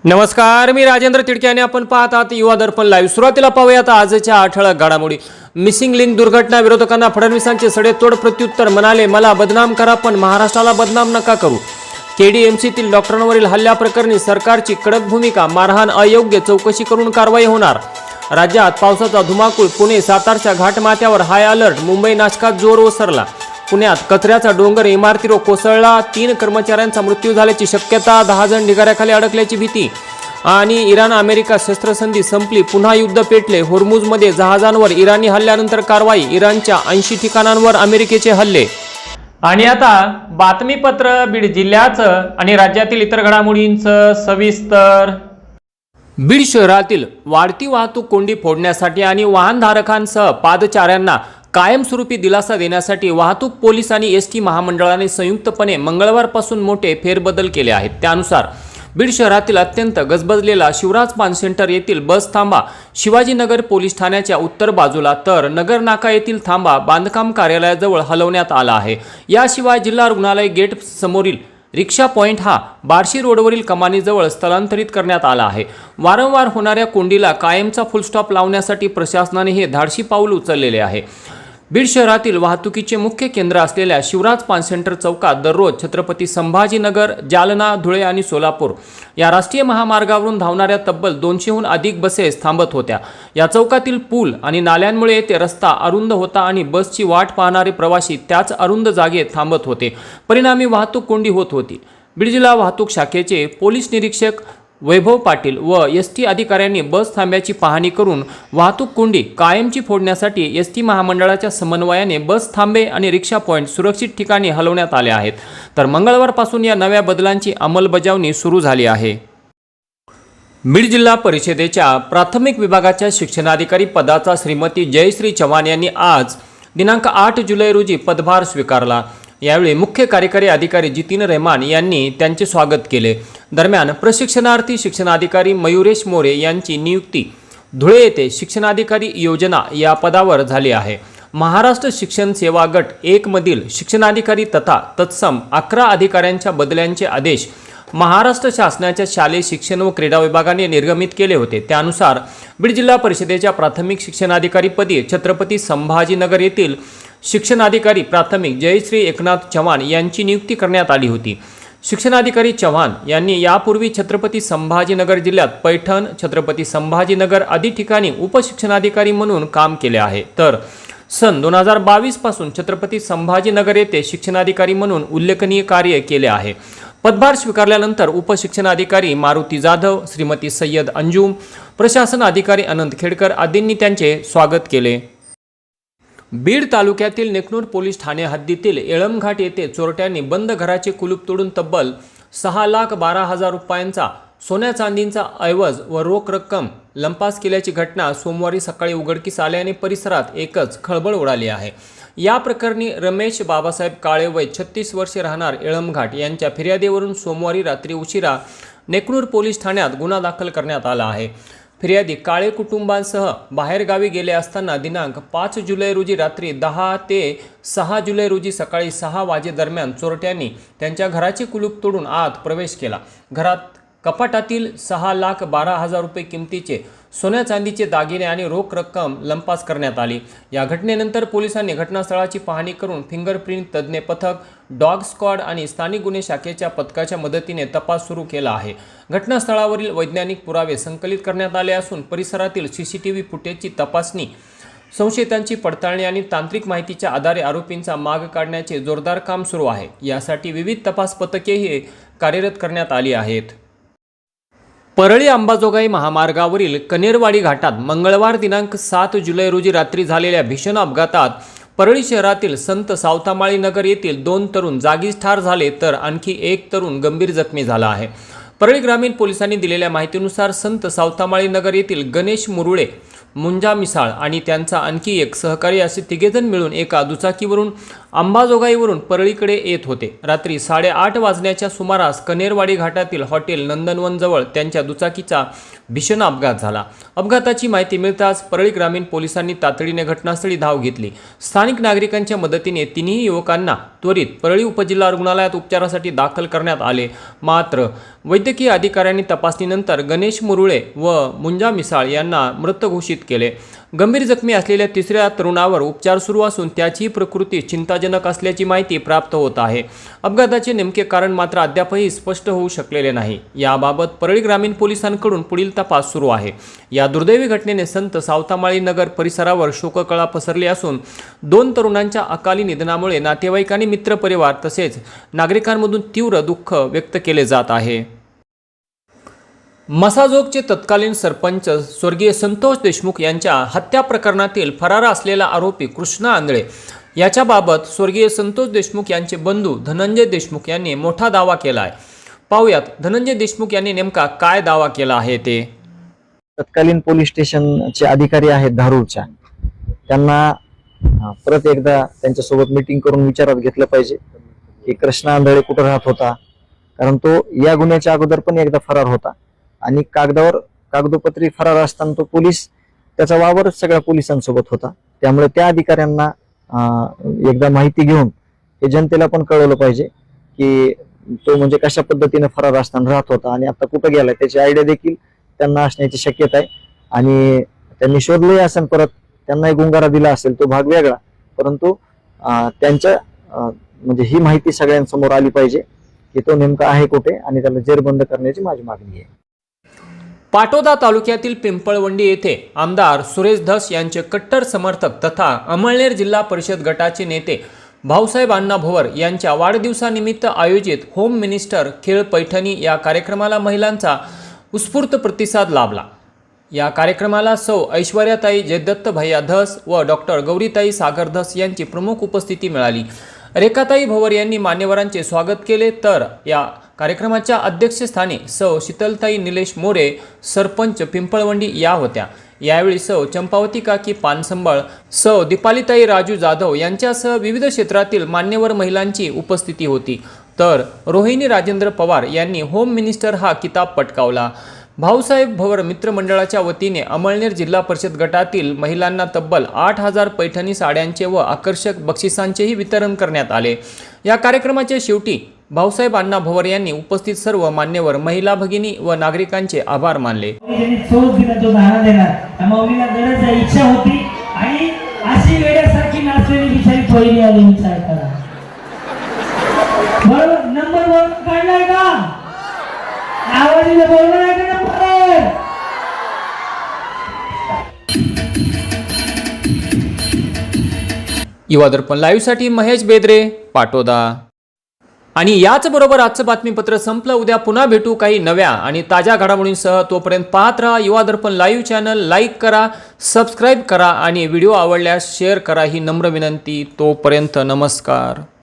नमस्कार, मी राजेंद्र तिडके आणि आपण पाहत आहात युवा दर्पण लाईव्ह। सुरुवातीला पाहूयात आजच्या ठळक घडामोडी। मिसिंग लिंक दुर्घटना विरोधकांना फडणवीसांचे सडेतोड प्रत्युत्तर, म्हणाले मला बदनाम करा पण महाराष्ट्राला बदनाम नका करू। केडीएमसीतील डॉक्टरांवरील हल्ल्याप्रकरणी सरकारची कडक भूमिका, मारहाण अयोग्य, चौकशी करून कारवाई होणार। राज्यात पावसाचा धुमाकूळ, पुणे सातारच्या घाटमाथ्यावर हाय अलर्ट, मुंबई नाशकात जोर ओसरला। पुण्यात कचऱ्याचा डोंगर इमारतीवर कोसळला, 3 कर्मचाऱ्यांचा मृत्यू झाल्याची शक्यता, 10 जण ढिगाऱ्याखाली अडकल्याची भीती। आणि इराण अमेरिका शस्त्रसंधी संपली, पुन्हा युद्ध पेटले। होर्मुझमध्ये जहाजांवर इराणी हल्ल्यानंतर कारवाई, इराणच्या 80 ठिकाणांवर अमेरिकेचे हल्ले। आणि आता बातमीपत्र बीड जिल्ह्याचं आणि राज्यातील इतर घडामोडींचं सविस्तर। बीड शहरातील वाढती वाहतूक कोंडी फोडण्यासाठी आणि वाहनधारकांसह पादचाऱ्यांना कायमस्वरूपी दिलासा देण्यासाठी वाहतूक पोलीस आणि एसटी महामंडळाने संयुक्तपणे मंगळवारपासून मोठे फेरबदल केले आहेत। त्यानुसार बीड शहरातील अत्यंत गजबजलेला शिवराज पान सेंटर येथील बस थांबा शिवाजीनगर पोलीस ठाण्याच्या उत्तर बाजूला, तर नगर नाका येथील थांबा बांधकाम कार्यालयाजवळ हलवण्यात आला आहे। याशिवाय जिल्हा रुग्णालय गेट समोरील रिक्षा पॉइंट हा बार्शी रोडवरील कमानीजवळ स्थलांतरित करण्यात आला आहे। वारंवार होणाऱ्या कोंडीला कायमचा फुलस्टॉप लावण्यासाठी प्रशासनाने हे धाडसी पाऊल उचललेले आहे। बीड शहरातील वाहतुकीचे मुख्य केंद्र असलेल्या शिवराज पान सेंटर चौकात दररोज छत्रपती संभाजीनगर, जालना, धुळे आणि सोलापूर या राष्ट्रीय महामार्गावरून धावणाऱ्या तब्बल 200हून अधिक बसेस थांबत होत्या। या चौकातील पूल आणि नाल्यांमुळे येथे रस्ता अरुंद होता आणि बसची वाट पाहणारे प्रवासी त्याच अरुंद जागेत थांबत होते। परिणामी वाहतूक कोंडी होत होती। बीड जिल्हा वाहतूक शाखेचे पोलीस निरीक्षक वैभव पाटील व एसटी अधिकाऱ्यांनी बस थांब्याची पाहणी करून वाहतूक कोंडी कायमची फोडण्यासाठी एसटी महामंडळाच्या समन्वयाने बस थांबे आणि रिक्षा पॉइंट सुरक्षित ठिकाणी हलवण्यात आले आहेत। तर मंगळवारपासून या नव्या बदलांची अंमलबजावणी सुरू झाली आहे। बीड जिल्हा परिषदेच्या प्राथमिक विभागाच्या शिक्षणाधिकारी पदाचा श्रीमती जयश्री चव्हाण यांनी आज दिनांक 8 जुलै रोजी पदभार स्वीकारला। यावेळी मुख्य कार्यकारी अधिकारी जितीन रहमान यांनी त्यांचे स्वागत केले। दरम्यान प्रशिक्षणार्थी शिक्षणाधिकारी मयुरेश मोरे यांची नियुक्ती धुळे येथे शिक्षणाधिकारी योजना या पदावर झाली आहे। महाराष्ट्र शिक्षण सेवा गट 1 मधील शिक्षणाधिकारी तथा तत्सम 11 अधिकाऱ्यांच्या बदल्यांचे आदेश महाराष्ट्र शासनाच्या शालेय शिक्षण व क्रीडा विभागाने निर्गमित केले होते। त्यानुसार बीड जिल्हा परिषदेच्या प्राथमिक शिक्षणाधिकारीपदी छत्रपती संभाजीनगर येथील शिक्षणाधिकारी प्राथमिक जयश्री एकनाथ चव्हाण यांची नियुक्ती करण्यात आली होती। शिक्षणाधिकारी चव्हाण यांनी यापूर्वी छत्रपती संभाजीनगर जिल्ह्यात पैठण, छत्रपती संभाजीनगर आदी ठिकाणी उपशिक्षणाधिकारी म्हणून काम केले आहे। तर सन 2022 पासून छत्रपती संभाजीनगर येथे शिक्षणाधिकारी म्हणून उल्लेखनीय कार्य केले आहे। पदभार स्वीकारल्यानंतर उपशिक्षणाधिकारी मारुती जाधव, श्रीमती सय्यद अंजुम, प्रशासन अधिकारी अनंत खेडकर आदींनी त्यांचे स्वागत केले। बीड तालुक्यातील नेकनूर पोलीस ठाणे हद्दीतील येळमघाट येथे चोरट्यांनी बंद घराचे कुलूप तोडून तब्बल 6,12,000 रुपयांचा सोन्या चांदीचा ऐवज व रोख रक्कम लंपास केल्याची घटना सोमवारी सकाळी उघडकीस आल्याने परिसरात एकच खळबळ उडाली आहे। या प्रकरणी रमेश बाबासाहेब काळे वय 36 वर्षे राहणार येळमघाट यांच्या फिर्यादीवरून सोमवारी रात्री उशिरा नेकनूर पोलीस ठाण्यात गुन्हा दाखल करण्यात आला आहे। फिर्यादी काळे कुटुंबांसह बाहेरगावी गेले असताना दिनांक 5 जुलै रोजी रात्री 10 ते 6 जुलै रोजी सकाळी 6 वाजेदरम्यान चोरट्यांनी त्यांच्या घराचे कुलूप तोडून आत प्रवेश केला। घरात कपाटातील 6,12,000 रुपये किमतीचे सोन्या चांदीचे दागिने आणि रोख रक्कम लंपास करण्यात आली। या घटनेनंतर पोलिसांनी घटनास्थळाची पाहणी करून फिंगरप्रिंट तज्ज्ञ पथक, डॉग स्क्वॉड आणि स्थानिक गुन्हे शाखेच्या पथकाच्या मदतीने तपास सुरू केला आहे। घटनास्थळावरील वैज्ञानिक पुरावे संकलित करण्यात आले असून परिसरातील सीसीटीव्ही फुटेजची तपासणी, संशयितांची पडताळणी आणि तांत्रिक माहितीच्या आधारे आरोपींचा माग काढण्याचे जोरदार काम सुरू आहे। यासाठी विविध तपास पथकेही कार्यरत करण्यात आली आहेत। परळी अंबाजोगाई महामार्गावरील कनेरवाडी घाटात मंगळवार दिनांक 7 जुलै रोजी रात्री झालेल्या भीषण अपघातात परळी शहरातील संत सावतामाळी नगर येथील 2 तरुण जागीच ठार झाले, तर आणखी 1 तरुण गंभीर जखमी झाला आहे। परळी ग्रामीण पोलिसांनी दिलेल्या माहितीनुसार संत सावतामाळी नगर येथील गणेश मुरुळे, मुंजा मिसाळ आणि त्यांचा आणखी एक सहकारी असे 3 जण मिळून एका दुचाकीवरून अंबाजोगाईवरून परळीकडे येत होते. रात्री 8:30 वाजण्याच्या सुमारास कनेरवाडी घाटातील हॉटेल नंदनवन जवळ त्यांच्या दुचाकीचा भीषण अपघात झाला. अपघाताची माहिती मिळताच परळी ग्रामीण पोलिसांनी तातडीने घटनास्थळी धाव घेतली. स्थानिक नागरिकांच्या मदतीने तिन्ही युवकांना त्वरित परळी उपजिल्हा रुग्णालयात उपचारासाठी दाखल करण्यात आले. मात्र वैद्यकीय अधिकाऱ्यांनी तपासणीनंतर गणेश मुरुळे व मुंजा मिसाळ यांना मृत घोषित केले. गंभीर जखमी असलेल्या तिसऱ्या तरुणावर उपचार सुरू असून त्याची प्रकृती चिंताजनक असल्याची माहिती प्राप्त होत आहे. अपघाताचे नेमके कारण मात्र अद्यापही स्पष्ट होऊ शकलेले नाही. याबाबत परळी ग्रामीण पोलिसांकडून पुढील तपास सुरू आहे. या दुर्दैवी घटनेने संत सावतामाळी नगर परिसरावर शोककळा पसरली असून 2 तरुणांच्या अकाली निधनामुळे नातेवाईक आणि मित्रपरिवार तसेच नागरिकांमधून तीव्र दुःख व्यक्त केले जात आहे. मसाजोगचे तत्कालीन सरपंच स्वर्गीय संतोष देशमुख यांच्या हत्या प्रकरणातील फरार असलेला आरोपी कृष्णा आंधळे याच्याबाबत स्वर्गीय संतोष देशमुख यांचे बंधू धनंजय देशमुख यांनी मोठा दावा केला आहे. पाहुयात धनंजय देशमुख यांनी नेमका काय दावा केला आहे ते. तत्कालीन पोलीस स्टेशनचे अधिकारी आहेत धारूरच्या, त्यांना परत एकदा त्यांच्यासोबत मीटिंग करून विचारात घेतलं पाहिजे की कृष्णा आंधळे कुठं राहत होता, कारण तो या गुन्ह्याच्या अगोदर पण एकदा फरार होता आणि कागदोपत्री फरार असताना तो पोलीस त्याचा वावर सगळ्या पोलिसांसोबत होता. त्यामुळे त्या अधिकाऱ्यांना एकदा माहिती घेऊन हे जनतेला पण कळवलं पाहिजे की तो म्हणजे कशा पद्धतीने फरार असताना राहत होता आणि आता कुठं गेलाय त्याची आयडिया देखील त्यांना असण्याची शक्यता आहे. आणि त्यांनी शोधलंही असेल, परत त्यांनाही गुंगारा दिला असेल, तो भाग वेगळा, परंतु त्यांच्या म्हणजे ही माहिती सगळ्यांसमोर आली पाहिजे की तो नेमका आहे कुठे आणि त्याला जेरबंद करण्याची माझी मागणी आहे. पाटोदा तालुक्यातील पिंपळवंडी येथे आमदार सुरेश धस यांचे कट्टर समर्थक तथा अमळनेर जिल्हा परिषद गटाचे नेते भाऊसाहेब अण्णा भोवर यांच्या वाढदिवसानिमित्त आयोजित होम मिनिस्टर खेळ पैठणी या कार्यक्रमाला महिलांचा उत्स्फूर्त प्रतिसाद लाभला. या कार्यक्रमाला सौ ऐश्वर्याताई जयदत्त भैया धस व डॉक्टर गौरीताई सागर धस यांची प्रमुख उपस्थिती मिळाली. रेखाताई भोवर यांनी मान्यवरांचे स्वागत केले, तर या कार्यक्रमाच्या अध्यक्षस्थानी सौ शीतलताई निलेश मोरे सरपंच पिंपळवंडी या होत्या. यावेळी सौ चंपावती काकी पानसंबळ, सौ दीपालीताई राजू जाधव यांच्यासह विविध क्षेत्रातील मान्यवर महिलांची उपस्थिती होती. तर रोहिणी राजेंद्र पवार यांनी होम मिनिस्टर हा किताब पटकावला. भाऊसाहेब भोवर मित्रमंडळाच्या वतीने अमळनेर जिल्हा परिषद गटातील महिलांना तब्बल 8,000 पैठणी साड्यांचे व आकर्षक बक्षिसांचेही वितरण करण्यात आले. या कार्यक्रमाच्या शेवटी भाऊसाहेब अण्णा भोवर यांनी उपस्थित सर्व मान्यवर महिला भगिनी व नागरिकांचे आभार मानले. इच्छा होती आणि अशी वेड्यासारखी नाचलेली बिचारी पहिली आली. विचार करा, बरोबर नंबर 1 काढलाय का? आवाजीला बोलणार आहे का नंबर? युवा दर्पण लाईव्हसाठी महेश बेदरे, पाटोदा. आणि याच बरोबर आजचं बातमीपत्र संपलं. उद्या पुन्हा भेटू काही नव्या आणि ताज्या घडामोडींसह. तोपर्यंत पाहत राहा युवा दर्पण लाईव्ह चॅनल. लाईक करा, सबस्क्राईब करा आणि व्हिडिओ आवडल्यास शेअर करा ही नम्र विनंती. तोपर्यंत नमस्कार.